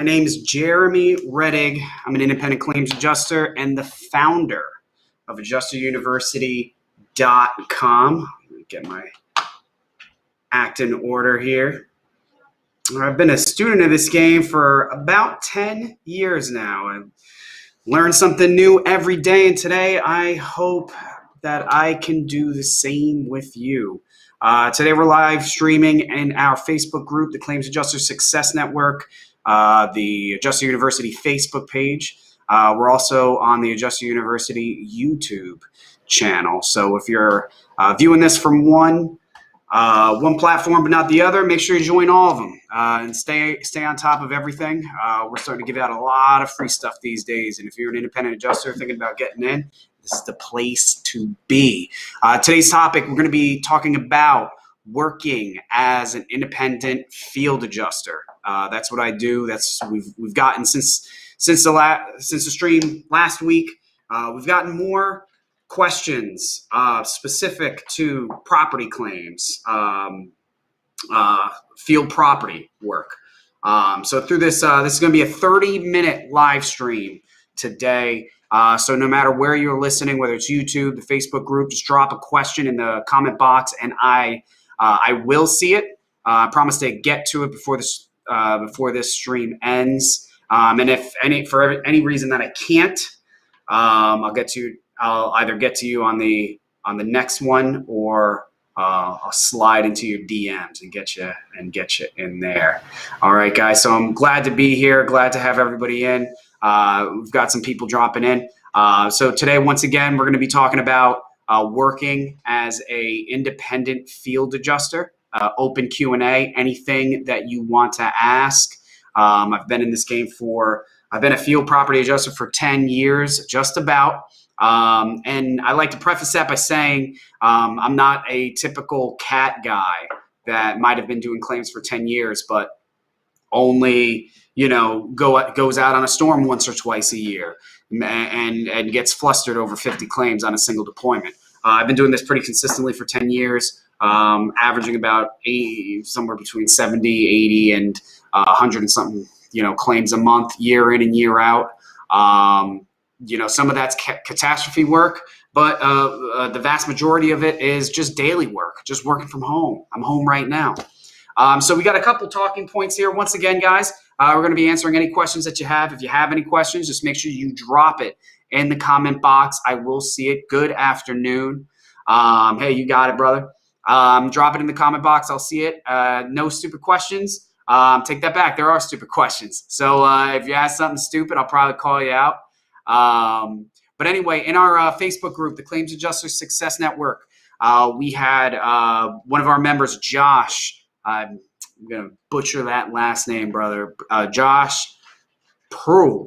My name is Jeremy Reddig. I'm an independent claims adjuster and the founder of adjusteruniversity.com. Let me get my act in order here. I've been a student of this game for about 10 years now. I've learned something new every day, and today I hope that I can do the same with you. Today we're live streaming in our Facebook group, the Claims Adjuster Success Network, the Adjuster University Facebook page. We're also on the Adjuster University YouTube channel. So if you're viewing this from one platform but not the other, make sure you join all of them and stay on top of everything. We're starting to give out a lot of free stuff these days, and if you're an independent adjuster thinking about getting in, this is the place to be. Today's topic, we're going to be talking about working as an independent field adjuster. That's what I do. That's we've gotten since the stream last week. We've gotten more questions specific to property claims, field property work. So through this, this is going to be a 30-minute live stream today. So no matter where you're listening, whether it's YouTube, the Facebook group, just drop a question in the comment box, and I will see it. I promise to get to it before this stream ends. And if for any reason that I can't, I'll either get to you on the next one, or I'll slide into your DMs and get you in there. All right, guys. So I'm glad to be here. Glad to have everybody in. We've got some people dropping in. So today, once again, we're going to be talking about working as a independent field adjuster. Open Q&A. Anything that you want to ask. I've been in this game I've been a field property adjuster for 10 years, just about. And I like to preface that by saying I'm not a typical cat guy that might have been doing claims for 10 years, but only, goes out on a storm once or twice a year and gets flustered over 50 claims on a single deployment. I've been doing this pretty consistently for 10 years, averaging about somewhere between 70, 80, and 100 and something, claims a month, year in and year out. Some of that's catastrophe work, but the vast majority of it is just daily work, just working from home. I'm home right now. So we got a couple talking points here. Once again, guys, we're going to be answering any questions that you have. If you have any questions, just make sure you drop it in the comment box. I will see it. Good afternoon. Hey, you got it, brother. Drop it in the comment box. I'll see it. No stupid questions. Take that back. There are stupid questions. So if you ask something stupid, I'll probably call you out. But anyway, in our Facebook group, the Claims Adjuster Success Network, we had one of our members, Josh. I'm going to butcher that last name, brother. Josh Prulsk.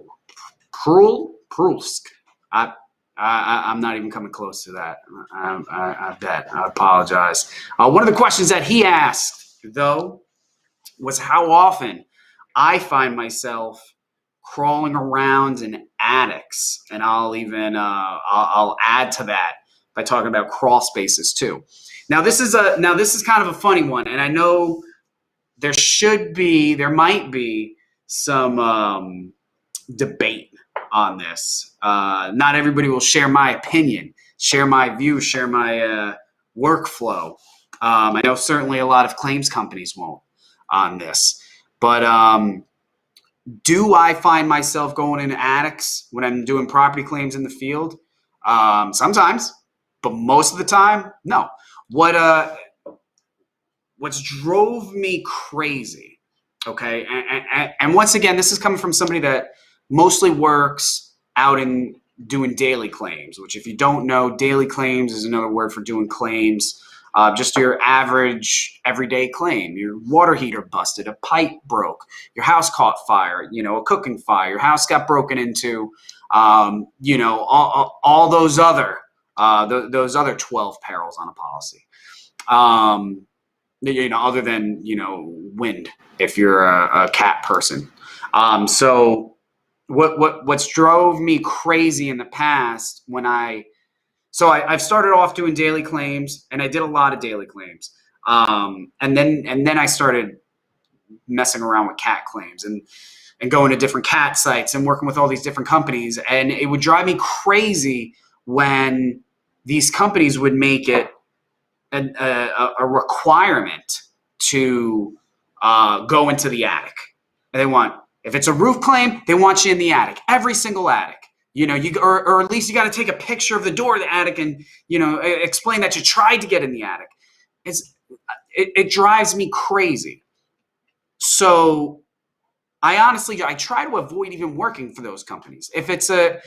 I'm not even coming close to that. I bet. I apologize. One of the questions that he asked, though, was how often I find myself crawling around in attics, and I'll add to that by talking about crawl spaces too. Now this is kind of a funny one, and I know there might be some debate on this. Not everybody will share my opinion, share my view, share my workflow. I know certainly a lot of claims companies won't on this, but do I find myself going into attics when I'm doing property claims in the field? Sometimes, but most of the time, no. What's drove me crazy, okay, and once again, this is coming from somebody that mostly works out in doing daily claims, which if you don't know, daily claims is another word for doing claims. Just your average everyday claim. Your water heater busted, a pipe broke, your house caught fire, a cooking fire, your house got broken into, all those other 12 perils on a policy. Other than, wind, if you're a cat person. So what's drove me crazy in the past I've started off doing daily claims, and I did a lot of daily claims. And then I started messing around with cat claims. And and going to different cat sites and working with all these different companies. And it would drive me crazy when these companies would make it a requirement to go into the attic. And they want, if it's a roof claim, they want you in the attic, every single attic. You know, or at least you got to take a picture of the door of the attic and, you know, explain that you tried to get in the attic. It drives me crazy. So I try to avoid even working for those companies. If it's a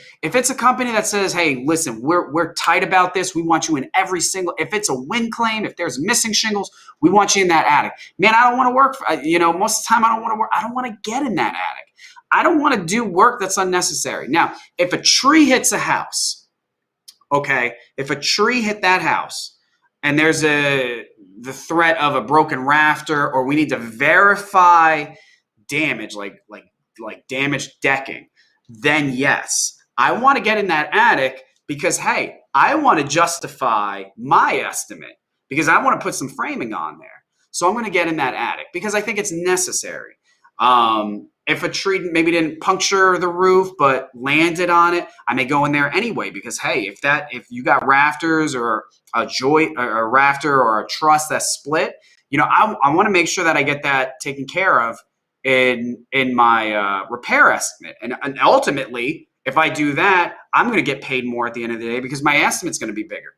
company that says, hey, listen, we're tight about this. We want you in every single, if it's a wind claim, if there's missing shingles, we want you in that attic. Man, I don't want to work for, you know, most of the time I don't want to work. I don't want to get in that attic. I don't want to do work that's unnecessary. Now, if a tree hits a house, okay, if a tree hit that house and there's the threat of a broken rafter, or we need to verify damage, like damaged decking, then yes, I want to get in that attic because, hey, I want to justify my estimate because I want to put some framing on there. So I'm going to get in that attic because I think it's necessary. If a tree maybe didn't puncture the roof but landed on it, I may go in there anyway because, hey, if you got rafters or a joint or a rafter or a truss that's split, you know, I want to make sure that I get that taken care of in my repair estimate. And ultimately, if I do that, I'm going to get paid more at the end of the day because my estimate's going to be bigger.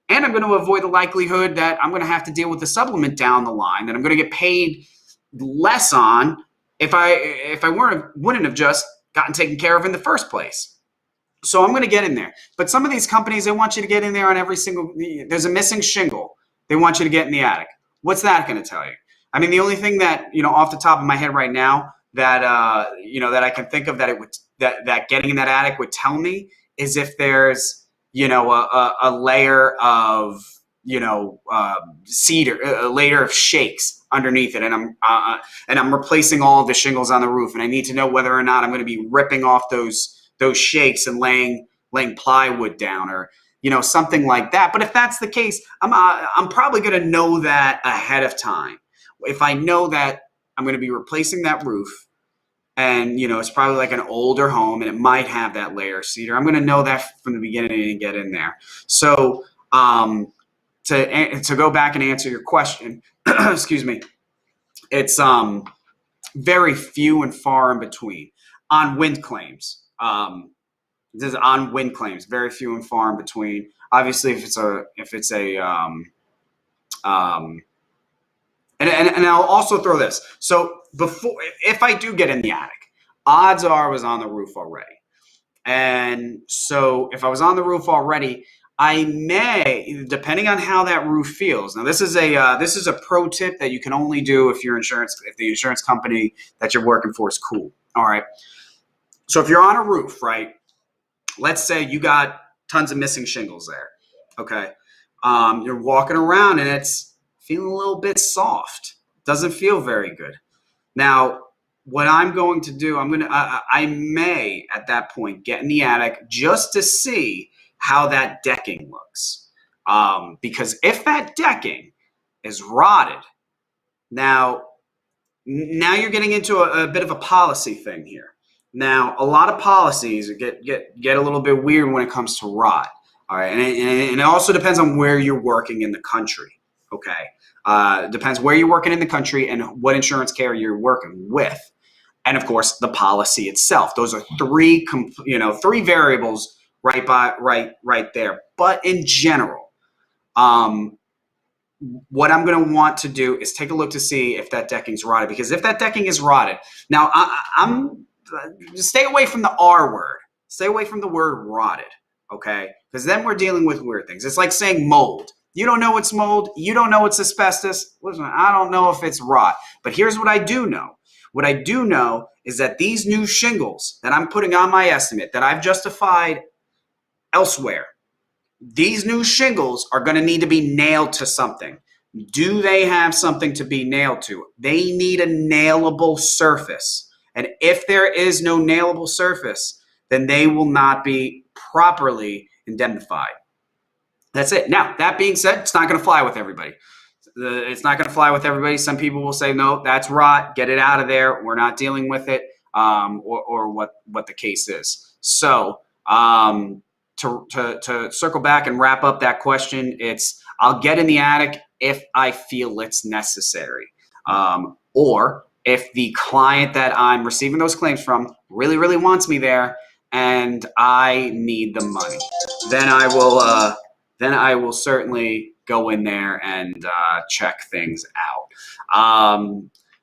And I'm going to avoid the likelihood that I'm going to have to deal with the supplement down the line that I'm going to get paid less on if I wouldn't have just gotten taken care of in the first place. So I'm going to get in there. But some of these companies, they want you to get in there on every single, there's a missing shingle. They want you to get in the attic. What's that going to tell you? I mean, the only thing that, you know, off the top of my head right now that, you know, that I can think of that that getting in that attic would tell me is if there's, you know, a layer of, you know, cedar, a layer of shakes underneath it, and I'm replacing all of the shingles on the roof, and I need to know whether or not I'm going to be ripping off those shakes and laying plywood down, or, you know, something like that. But if that's the case, I'm probably going to know that ahead of time. If I know that I'm going to be replacing that roof, and, you know, it's probably like an older home and it might have that layer of cedar, I'm going to know that from the beginning and get in there. So to go back and answer your question, excuse me, it's very few and far in between on wind claims. This is on wind claims, very few and far in between. Obviously, if it's a and I'll also throw this. So if I do get in the attic, odds are I was on the roof already. And so if I was on the roof already, I may, depending on how that roof feels. Now, this is a pro tip that you can only do if the insurance company that you're working for is cool. All right. So if you're on a roof, right? Let's say you got tons of missing shingles there. Okay. You're walking around and it's feeling a little bit soft. Doesn't feel very good. Now, what I'm going to do, I may at that point get in the attic just to see how that decking looks. Because if that decking is rotted, now you're getting into a bit of a policy thing here. Now, a lot of policies get a little bit weird when it comes to rot. All right, and it also depends on where you're working in the country. Okay, depends where you're working in the country and what insurance carrier you're working with, and of course the policy itself. Those are three variables right there. But in general, what I'm going to want to do is take a look to see if that decking's rotted. Because if that decking is rotted, now I'm stay away from the R word. Stay away from the word rotted. Okay, because then we're dealing with weird things. It's like saying mold. You don't know it's mold. You don't know it's asbestos. Listen, I don't know if it's rot. But here's what I do know. What I do know is that these new shingles that I'm putting on my estimate that I've justified elsewhere, these new shingles are going to need to be nailed to something. Do they have something to be nailed to? They need a nailable surface. And if there is no nailable surface, then they will not be properly indemnified. That's it. Now, that being said, it's not going to fly with everybody. It's not going to fly with everybody. Some people will say, no, that's rot. Get it out of there. We're not dealing with it. or what the case is. So to circle back and wrap up that question, it's I'll get in the attic if I feel it's necessary, or if the client that I'm receiving those claims from really, really wants me there and I need the money, then I will certainly go in there and check things out.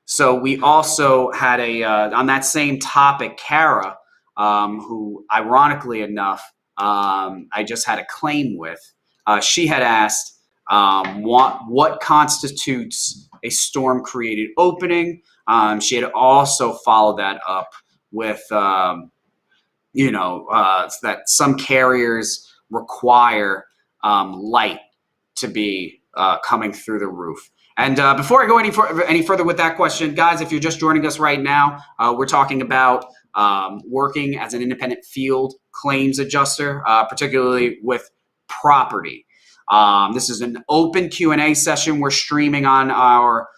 So we also had on that same topic, Kara, who ironically enough, I just had a claim with. She had asked what constitutes a storm created opening. She had also followed that up with, that some carriers require light to be coming through the roof. And before I go any further with that question, guys, if you're just joining us right now, we're talking about working as an independent field claims adjuster, particularly with property. This is an open Q&A session. We're streaming on our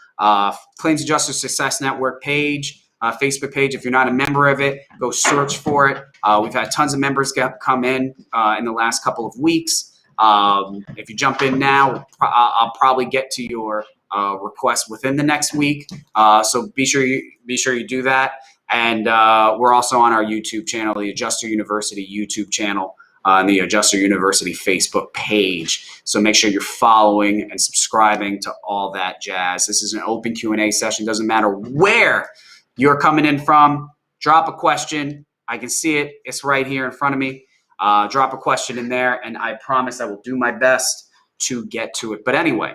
Claims Adjuster Success Network page, Facebook page. If you're not a member of it, go search for it. We've had tons of members come in the last couple of weeks. If you jump in now, I'll probably get to your request within the next week. So be sure you do that. And we're also on our YouTube channel, the Adjuster University YouTube channel, and the Adjuster University Facebook page. So make sure you're following and subscribing to all that jazz. This is an open Q&A session. Doesn't matter where you're coming in from. Drop a question. I can see it. It's right here in front of me. Drop a question in there, and I promise I will do my best to get to it. But anyway,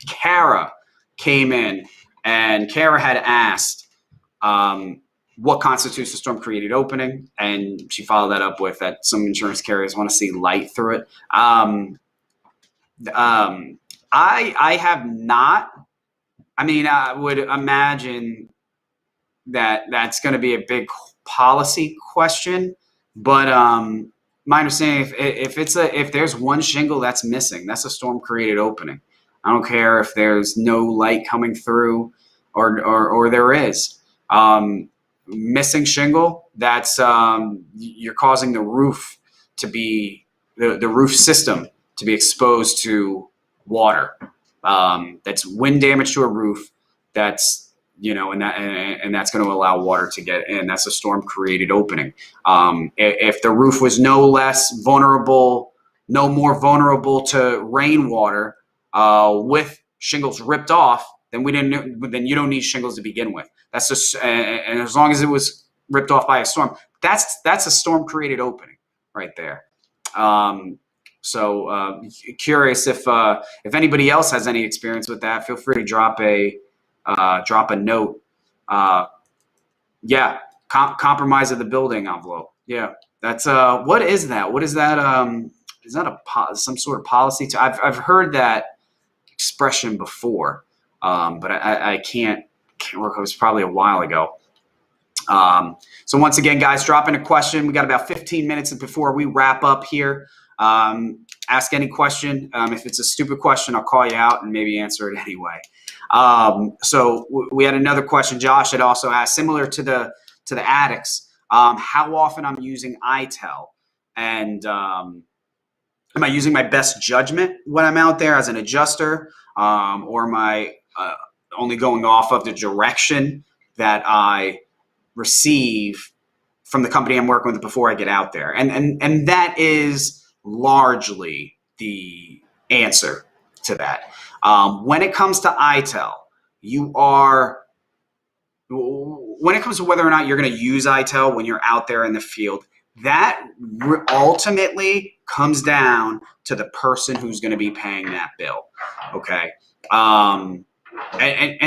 Kara came in, and Kara had asked what constitutes a storm created opening, and she followed that up with that some insurance carriers want to see light through it. I have not. I mean, I would imagine that that's going to be a big policy question, but my understanding, if there's one shingle that's missing, that's a storm created opening. I don't care if there's no light coming through or there is. Missing shingle, that's you're causing the roof to be the roof system to be exposed to water. That's wind damage to a roof. That's and that's going to allow water to get in. That's a storm created opening. If the roof was no more vulnerable to rainwater with shingles ripped off, then you don't need shingles to begin with. That's just, and as long as it was ripped off by a storm, that's a storm created opening right there. So curious if anybody else has any experience with that. Feel free to drop a note. Compromise of the building envelope. Yeah, that's what is that? What is that? Is that some sort of policy? I've heard that expression before, but I can't remember. It was probably a while ago. So once again, guys, drop in a question. We got about 15 minutes before we wrap up here. Ask any question. If it's a stupid question, I'll call you out and maybe answer it anyway. So we had another question. Josh had also asked, similar to the attics, how often I'm using itel, and am I using my best judgment when I'm out there as an adjuster, or am I only going off of the direction that I receive from the company I'm working with before I get out there? And that is largely the answer to that. When it comes to itel, when it comes to whether or not you're going to use itel when you're out there in the field, that ultimately comes down to the person who's going to be paying that bill. Okay. And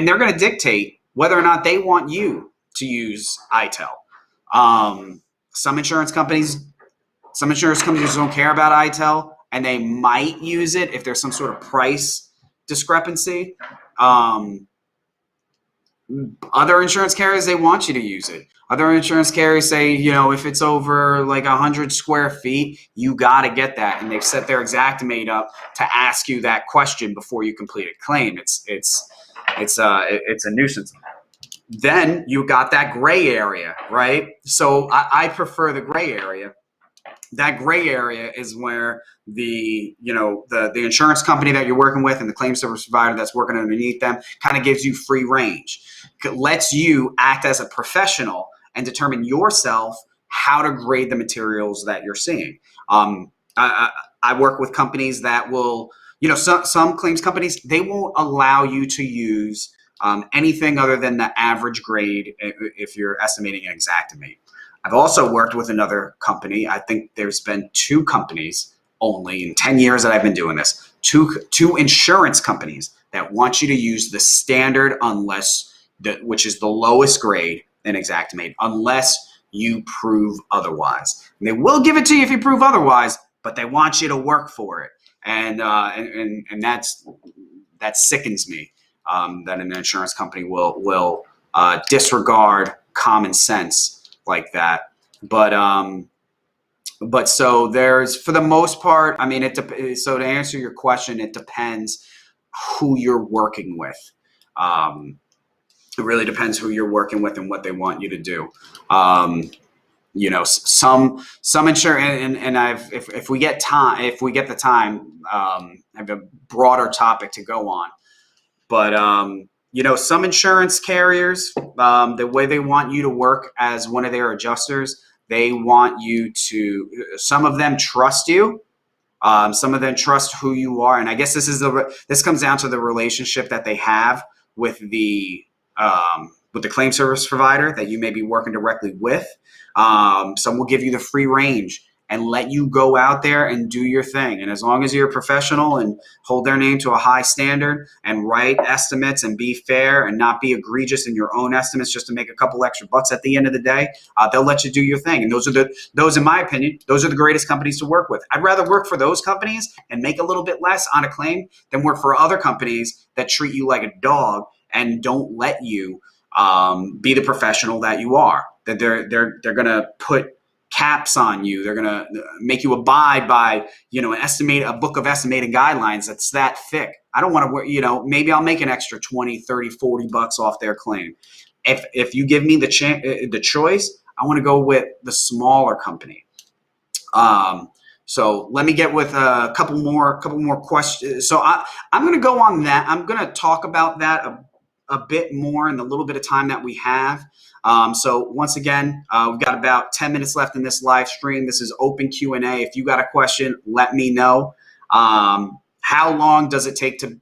they're going to dictate whether or not they want you to use itel. Some insurance companies don't care about itel, and they might use it if there's some sort of price discrepancy. Other insurance carriers, they want you to use it. Other insurance carriers say, if it's over like 100 square feet, you got to get that. And they've set their Xactimate up to ask you that question before you complete a claim. It's a nuisance. Then you got that gray area, right? So I prefer the gray area. That gray area is where the insurance company that you're working with and the claim service provider that's working underneath them kind of gives you free range. It lets you act as a professional and determine yourself how to grade the materials that you're seeing. I work with companies that will, some claims companies, they won't allow you to use anything other than the average grade if you're estimating an Xactimate. I've also worked with another company. I think there's been two companies only in 10 years that I've been doing this. Two insurance companies that want you to use the standard which is the lowest grade in Xactimate, unless you prove otherwise. And they will give it to you if you prove otherwise, but they want you to work for it. And that sickens me, that an insurance company will disregard common sense like that. But so there's, for the most part, I mean, so to answer your question, it depends who you're working with. It really depends who you're working with and what they want you to do. Some insurance, and if we get the time, I have a broader topic to go on, but some insurance carriers, the way they want you to work as one of their adjusters, they want you to, some of them trust you. Some of them trust who you are. And I guess this comes down to the relationship that they have with the claim service provider that you may be working directly with. Some will give you the free range and let you go out there and do your thing. And as long as you're a professional and hold their name to a high standard and write estimates and be fair and not be egregious in your own estimates just to make a couple extra bucks at the end of the day, they'll let you do your thing. And those, in my opinion, those are the greatest companies to work with. I'd rather work for those companies and make a little bit less on a claim than work for other companies that treat you like a dog and don't let you be the professional that you are. That they're going to put caps on you. They're going to make you abide by, a book of estimated guidelines that's that thick. I don't want to work, maybe I'll make an extra 20, 30, 40 bucks off their claim. If you give me the choice, I want to go with the smaller company. So let me get with a couple more questions. So I'm going to go on that. I'm going to talk about that a bit more in the little bit of time that we have. So once again, we've got about 10 minutes left in this live stream. This is open Q&A. If you got a question, let me know. How long does it take to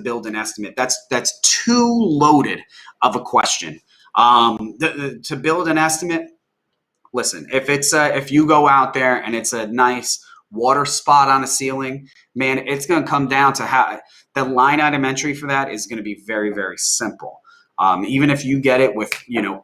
build an estimate? That's too loaded of a question. To build an estimate, listen, if you go out there and it's a nice water spot on a ceiling, man, it's going to come down to how the line item entry for that is going to be very, very simple. Even if you get it with,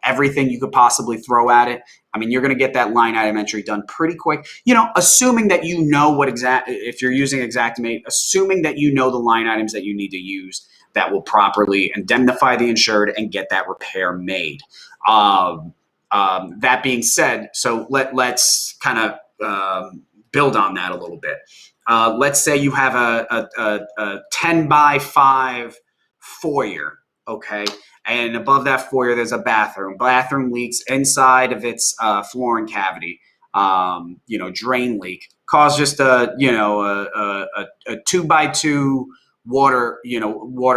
everything you could possibly throw at it, I mean, you're going to get that line item entry done pretty quick, assuming that if you're using Xactimate, assuming that the line items that you need to use that will properly indemnify the insured and get that repair made. That being said, so let's kind of build on that a little bit. Let's say you have a 10 by 5 foyer, okay? And above that foyer, there's a bathroom. Bathroom leaks inside of its flooring cavity, drain leak. Cause just a 2 by 2 water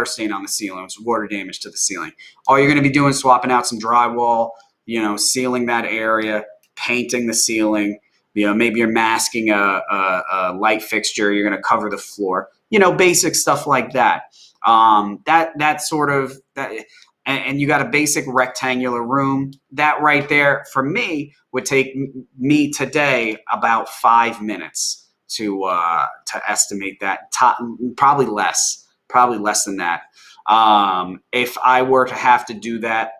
stain on the ceiling. It's water damage to the ceiling. All you're going to be doing is swapping out some drywall, sealing that area, painting the ceiling. Maybe you're masking a light fixture. You're going to cover the floor. Basic stuff like that. That sort of that. And you got a basic rectangular room. That right there, for me, would take me today about 5 minutes to estimate that. Probably less than that. If I were to have to do that,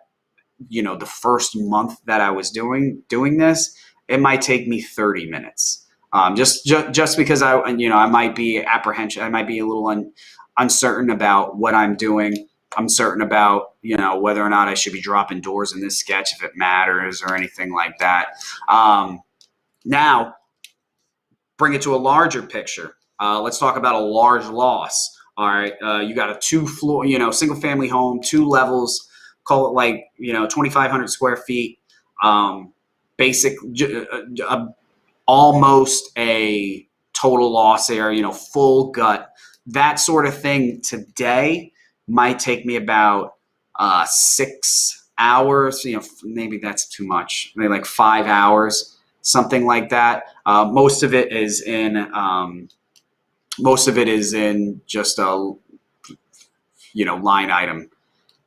the first month that I was doing this, it might take me 30 minutes. Just because I might be apprehension. I might be a little uncertain about what I'm doing. I'm certain about, whether or not I should be dropping doors in this sketch if it matters or anything like that. Now, bring it to a larger picture. Let's talk about a large loss. All right. You got a 2-floor, single family home, 2 levels, call it like, 2,500 square feet, basic, almost a total loss area, full gut, that sort of thing today might take me about 6 hours. Maybe that's too much. Maybe like 5 hours, something like that. Most of it is in just a line item.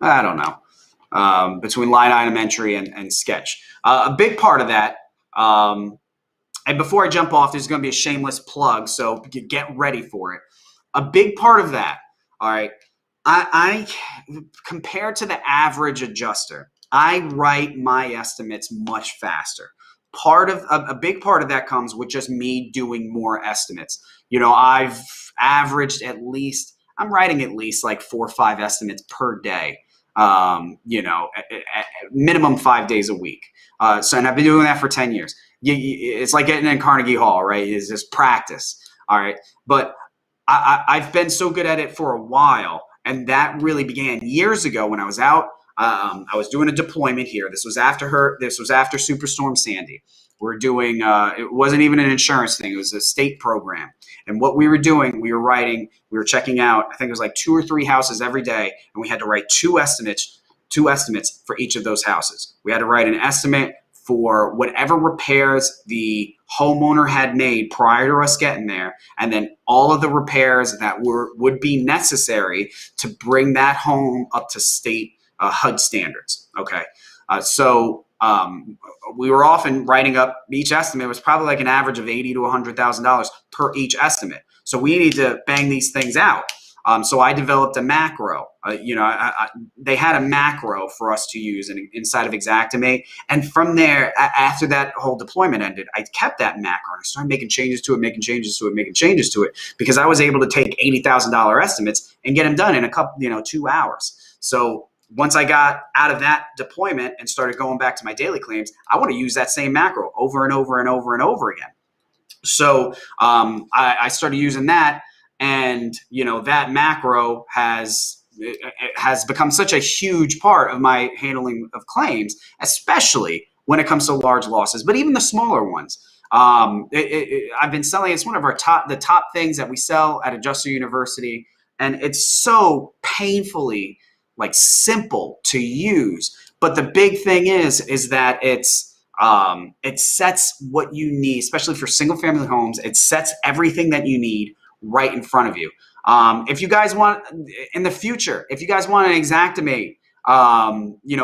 I don't know, between line item entry and sketch. A big part of that. And before I jump off, there's going to be a shameless plug, so get ready for it. A big part of that, all right, I compared to the average adjuster, I write my estimates much faster. A big part of that comes with just me doing more estimates. I've averaged I'm writing at least like 4 or 5 estimates per day, at minimum 5 days a week. And I've been doing that for 10 years. It's like getting in Carnegie Hall, right? It's just practice. All right. But I've been so good at it for a while. And that really began years ago when I was out. I was doing a deployment here. This was after Superstorm Sandy. We're doing, it wasn't even an insurance thing. It was a state program. And what we were doing, we were checking out, I think it was like 2 or 3 houses every day. And we had to write two estimates for each of those houses. We had to write an estimate for whatever repairs the homeowner had made prior to us getting there, and then all of the repairs that would be necessary to bring that home up to state HUD standards. Okay, so we were often writing up each estimate was probably like an average of $80,000 to $100,000 per each estimate. So we need to bang these things out. So I developed a macro. They had a macro for us to use inside of Xactimate. And from there, after that whole deployment ended, I kept that macro. I started making changes to it, because I was able to take $80,000 estimates and get them done in a couple, 2 hours. So once I got out of that deployment and started going back to my daily claims, I want to use that same macro over and over and over and over again. So I started using that. And, that macro has become such a huge part of my handling of claims, especially when it comes to large losses, but even the smaller ones. I've been selling, it's one of the top things that we sell at Adjuster University. And it's so painfully simple to use. But the big thing is that it sets what you need, especially for single family homes. It sets everything that you need right in front of you. If you guys want in the future, if you guys want an Xactimate,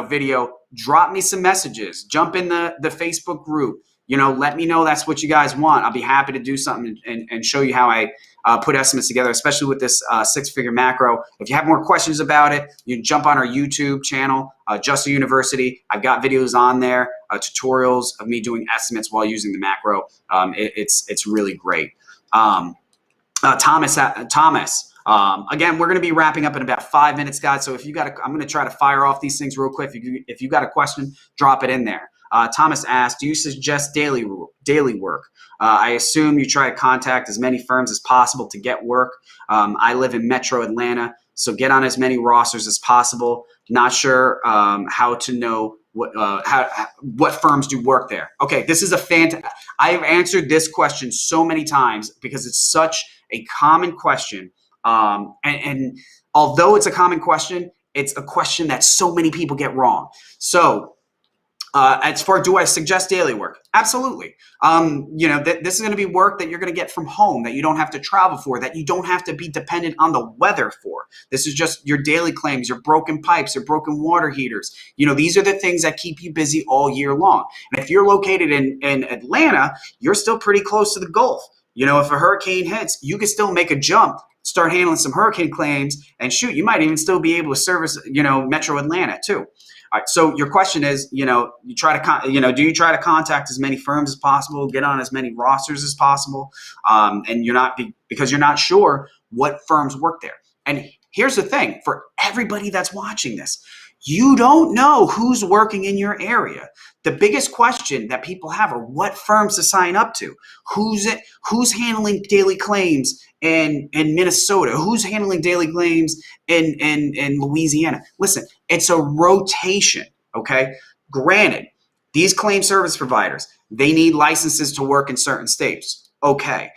video, drop me some messages, jump in the Facebook group, let me know that's what you guys want. I'll be happy to do something and show you how I put estimates together, especially with this 6-figure macro. If you have more questions about it, you can jump on our YouTube channel, Adjuster University. I've got videos on there, tutorials of me doing estimates while using the macro. It's really great. Thomas, again, we're going to be wrapping up in about 5 minutes, guys. So I'm going to try to fire off these things real quick. If you got a question, drop it in there. Thomas asked, do you suggest daily work? I assume you try to contact as many firms as possible to get work. I live in Metro Atlanta, so get on as many rosters as possible. Not sure how to know what firms do work there. Okay, this is I've answered this question so many times because it's such a common question. And although it's a common question, it's a question that so many people get wrong. So as far, do I suggest daily work? Absolutely. This is going to be work that you're going to get from home, that you don't have to travel for, that you don't have to be dependent on the weather for. This is just your daily claims, your broken pipes, your broken water heaters. These are the things that keep you busy all year long. And if you're located in Atlanta, you're still pretty close to the Gulf. If a hurricane hits, you can still make a jump, start handling some hurricane claims, and shoot, you might even still be able to service, Metro Atlanta too. All right, so your question is, do you try to contact as many firms as possible, get on as many rosters as possible, and because you're not sure what firms work there. And here's the thing, for everybody that's watching this, you don't know who's working in your area. The biggest question that people have are what firms to sign up to. Who's handling daily claims in Minnesota? Who's handling daily claims in Louisiana? Listen, It's a rotation, okay? Granted, these claim service providers, they need licenses to work in certain states. Okay.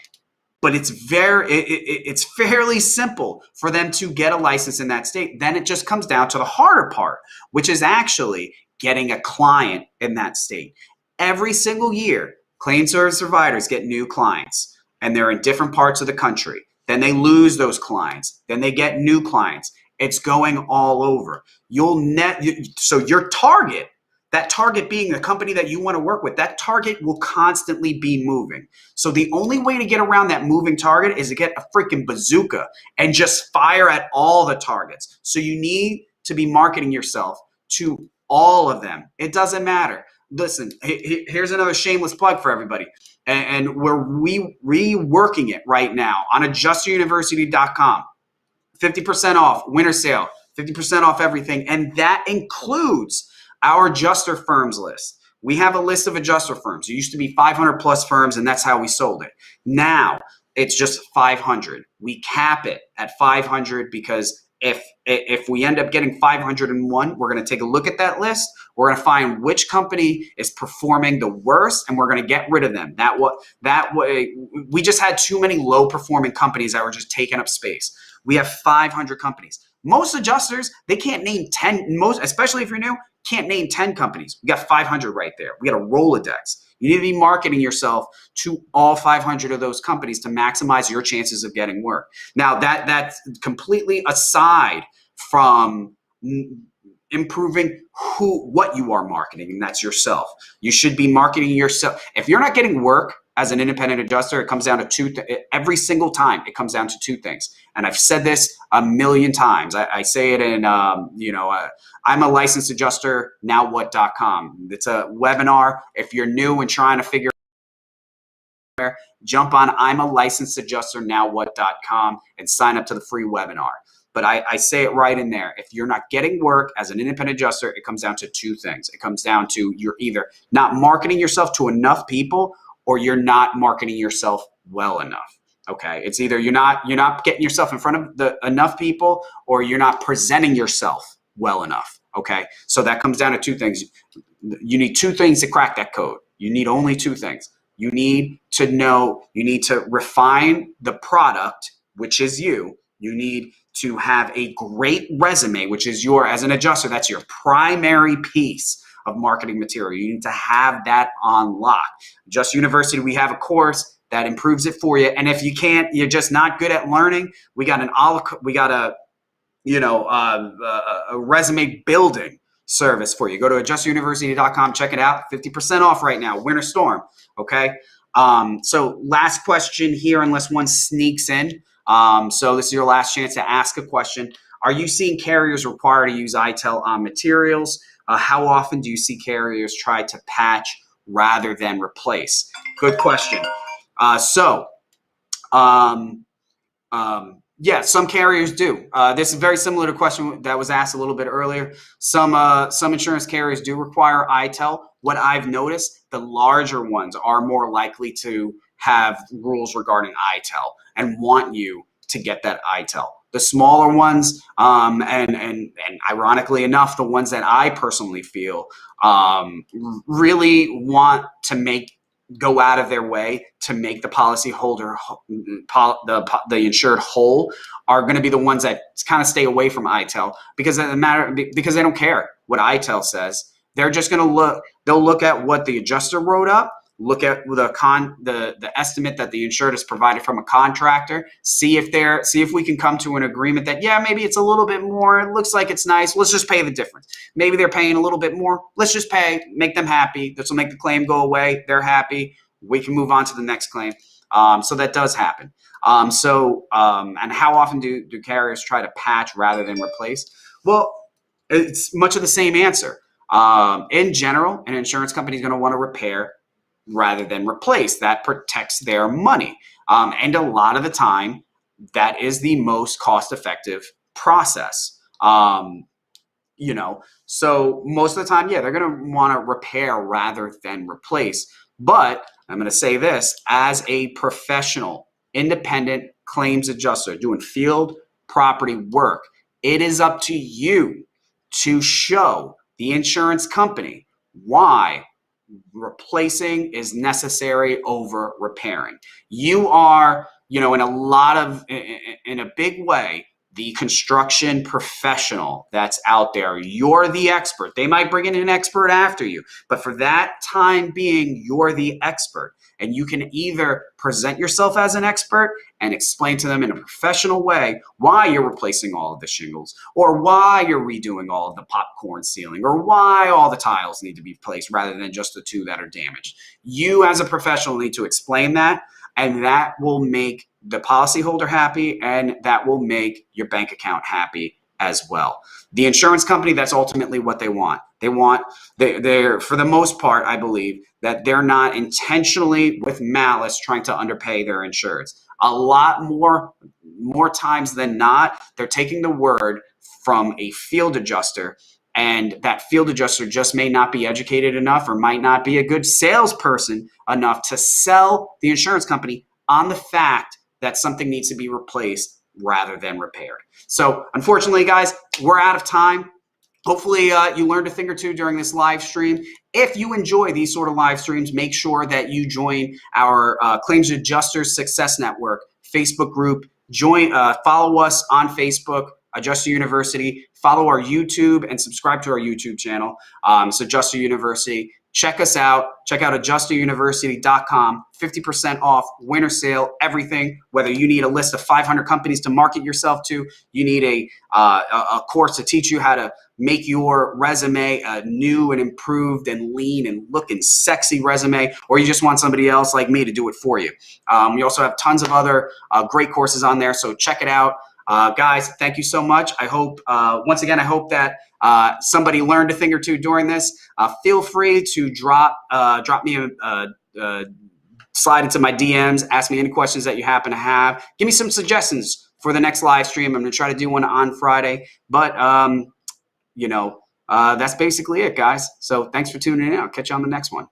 But it's fairly simple for them to get a license in that state. Then it just comes down to the harder part, which is actually getting a client in that state. Every single year, claim service providers get new clients, and they're in different parts of the country. Then they lose those clients. Then they get new clients. It's going all over. So your target, that target being the company that you want to work with, that target will constantly be moving. So the only way to get around that moving target is to get a freaking bazooka and just fire at all the targets. So you need to be marketing yourself to all of them. It doesn't matter. Listen, here's another shameless plug for everybody. And we're reworking it right now on adjusteruniversity.com. 50% off, winter sale, 50% off everything. And that includes our adjuster firms list. We have a list of adjuster firms. It used to be 500 plus firms, and that's how we sold it. Now it's just 500. We cap it at 500 because if we end up getting 501, we're going to take a look at that list. We're going to find which company is performing the worst, and we're going to get rid of them. That way, we just had too many low performing companies that were just taking up space. We have 500 companies. Most adjusters, they can't name 10, especially if you're new, can't name 10 companies. We got 500 right there. We got a Rolodex. You need to be marketing yourself to all 500 of those companies to maximize your chances of getting work. Now, that's completely aside from improving what you are marketing, and that's yourself. You should be marketing yourself. If you're not getting work as an independent adjuster, it comes down to every single time it comes down to two things. And I've said this a million times. I say it in, I'm a licensed adjuster, nowwhat.com. It's a webinar. If you're new and trying to figure out, jump on I'm a licensed adjuster, nowwhat.com and sign up to the free webinar. But I say it right in there. If you're not getting work as an independent adjuster, it comes down to two things. It comes down to you're either not marketing yourself to enough people or you're not marketing yourself well enough. Okay, it's either you're not getting yourself in front of enough people or you're not presenting yourself well enough. Okay, so that comes down to two things. You need two things to crack that code. You need only two things. You need to refine the product, which is you. You need to have a great resume, which is as an adjuster, that's your primary piece of marketing material. You need to have that on lock. Just University, we have a course that improves it for you. And if you can't, you're just not good at learning, we got a resume building service for you. Go to adjusteruniversity.com, check it out. 50% off right now, winter storm. Okay. So last question here, unless one sneaks in. So this is your last chance to ask a question. Are you seeing carriers require to use itel on materials? How often do you see carriers try to patch rather than replace? Good question. Yeah, some carriers do. This is very similar to a question that was asked a little bit earlier. Some insurance carriers do require itel. What I've noticed, the larger ones are more likely to have rules regarding itel and want you to get that itel. The smaller ones, and ironically enough, the ones that I personally feel really want to go out of their way to make the policyholder, the insured whole, are going to be the ones that kind of stay away from itel because they don't care what itel says. They're just going to they'll look at what the adjuster wrote up, look at the estimate that the insured has provided from a contractor, see if we can come to an agreement that, yeah, maybe it's a little bit more. It looks like it's nice. Let's just pay the difference. Maybe they're paying a little bit more. Let's just pay, make them happy. This will make the claim go away. They're happy. We can move on to the next claim. So that does happen. And how often do carriers try to patch rather than replace? Well, it's much of the same answer. In general, an insurance company is going to want to repair rather than replace. That protects their money. And a lot of the time, that is the most cost-effective process. So most of the time, yeah, they're going to want to repair rather than replace. But I'm going to say this, as a professional, independent claims adjuster doing field property work, it is up to you to show the insurance company why replacing is necessary over repairing. You are, in a big way, the construction professional that's out there. You're the expert. They might bring in an expert after you, but for that time being, you're the expert. And you can either present yourself as an expert and explain to them in a professional way why you're replacing all of the shingles, or why you're redoing all of the popcorn ceiling, or why all the tiles need to be replaced rather than just the two that are damaged. You as a professional need to explain that, and that will make the policyholder happy, and that will make your bank account happy as well. The insurance company, that's ultimately what they want. They're for the most part, I believe, that they're not intentionally with malice trying to underpay their insureds. A lot more times than not, they're taking the word from a field adjuster, and that field adjuster just may not be educated enough or might not be a good salesperson enough to sell the insurance company on the fact that something needs to be replaced rather than repaired. So unfortunately, guys, we're out of time. Hopefully you learned a thing or two during this live stream. If you enjoy these sort of live streams, make sure that you join our Claims Adjusters Success Network Facebook group. Follow us on Facebook, Adjuster University. Follow our YouTube and subscribe to our YouTube channel. So Adjuster University. Check us out. Check out adjusteruniversity.com. 50% off, winter sale, everything. Whether you need a list of 500 companies to market yourself to, you need a course to teach you how to make your resume a new and improved and lean and looking sexy resume, or you just want somebody else like me to do it for you. We also have tons of other great courses on there, so check it out. Guys, thank you so much. I hope, once again, I hope that somebody learned a thing or two during this. Feel free to drop me a slide into my DMs, ask me any questions that you happen to have. Give me some suggestions for the next live stream. I'm going to try to do one on Friday, but that's basically it, guys. So thanks for tuning in. I'll catch you on the next one.